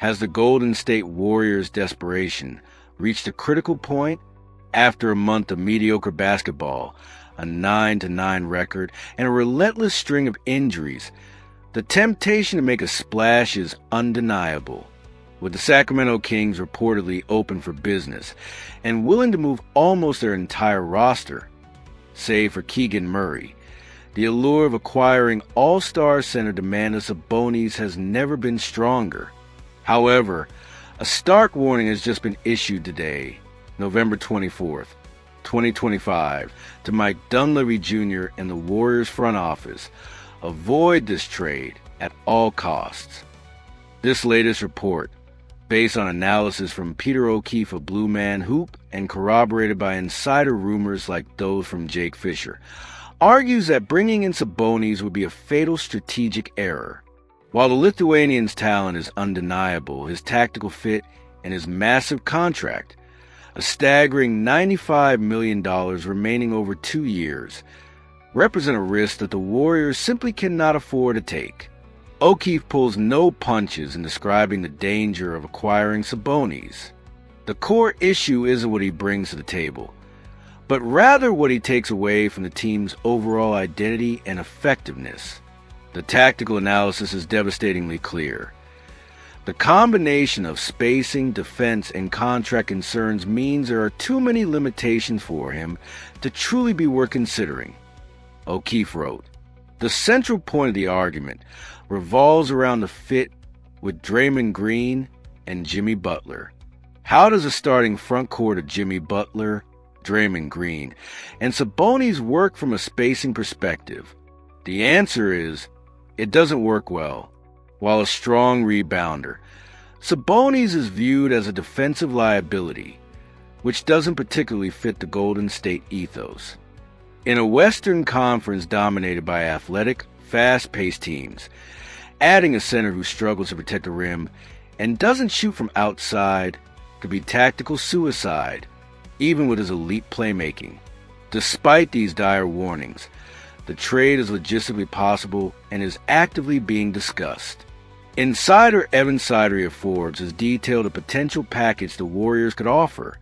Has the Golden State Warriors' desperation reached a critical point after a month of mediocre basketball, a 9-9 record, and a relentless string of injuries? The temptation to make a splash is undeniable, with the Sacramento Kings reportedly open for business and willing to move almost their entire roster, save for Keegan Murray. The allure of acquiring all-star center Domantas Sabonis has never been stronger. However, a stark warning has just been issued today, November 24th, 2025, to Mike Dunleavy Jr. and the Warriors front office. Avoid this trade at all costs. This latest report, based on analysis from Peter O'Keefe of Blue Man Hoop and corroborated by insider rumors like those from Jake Fisher, argues that bringing in Sabonis would be a fatal strategic error. While the Lithuanian's talent is undeniable, his tactical fit and his massive contract, a staggering $95 million remaining over 2 years, represent a risk that the Warriors simply cannot afford to take. O'Keefe pulls no punches in describing the danger of acquiring Sabonis. The core issue isn't what he brings to the table, but rather what he takes away from the team's overall identity and effectiveness. The tactical analysis is devastatingly clear. The combination of spacing, defense, and contract concerns means there are too many limitations for him to truly be worth considering. O'Keefe wrote, "The central point of the argument revolves around the fit with Draymond Green and Jimmy Butler. How does a starting front court of Jimmy Butler, Draymond Green, and Sabonis work from a spacing perspective? The answer is, it doesn't work well. While a strong rebounder, Sabonis is viewed as a defensive liability, which doesn't particularly fit the Golden State ethos. In a Western Conference dominated by athletic, fast-paced teams, adding a center who struggles to protect the rim and doesn't shoot from outside could be tactical suicide, even with his elite playmaking. Despite these dire warnings, the trade is logistically possible and is actively being discussed. Insider Evan Sidery of Forbes has detailed a potential package the Warriors could offer.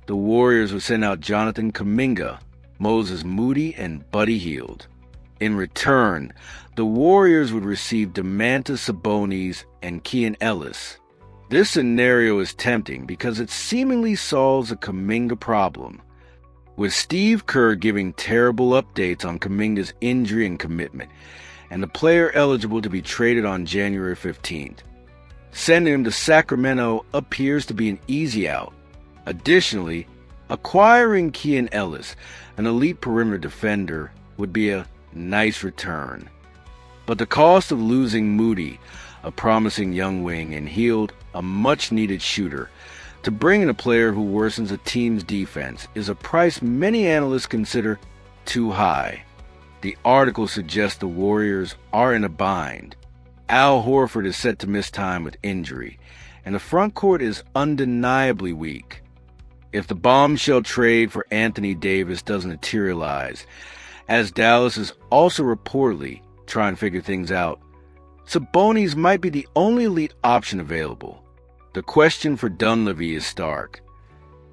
The Warriors would send out Jonathan Kuminga, Moses Moody, and Buddy Hield. In return, the Warriors would receive Domantas Sabonis and Keon Ellis. This scenario is tempting because it seemingly solves a Kuminga problem, with Steve Kerr giving terrible updates on Kuminga's injury and commitment, and the player eligible to be traded on January 15th. Sending him to Sacramento appears to be an easy out. Additionally, acquiring Keon Ellis, an elite perimeter defender, would be a nice return. But the cost of losing Moody, a promising young wing, and Hield, a much-needed shooter, to bring in a player who worsens a team's defense is a price many analysts consider too high. The article suggests the Warriors are in a bind. Al Horford is set to miss time with injury, and the front court is undeniably weak. If the bombshell trade for Anthony Davis doesn't materialize, as Dallas is also reportedly trying to figure things out, Sabonis might be the only elite option available. The question for Dunleavy is stark.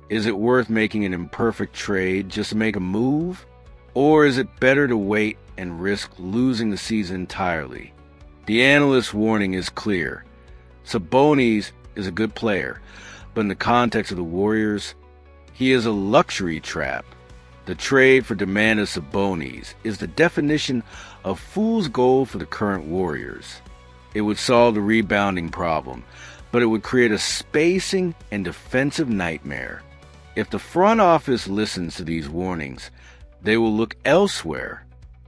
Is it worth making an imperfect trade just to make a move? Or is it better to wait and risk losing the season entirely? The analyst's warning is clear. Sabonis is a good player, but in the context of the Warriors, he is a luxury trap. The trade for Domantas Sabonis is the definition of fool's gold for the current Warriors. It would solve the rebounding problem, but it would create a spacing and defensive nightmare. If the front office listens to these warnings, they will look elsewhere.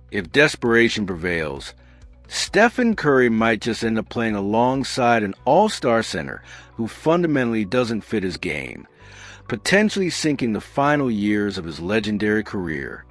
If desperation prevails, Stephen Curry might just end up playing alongside an all-star center who fundamentally doesn't fit his game, potentially sinking the final years of his legendary career.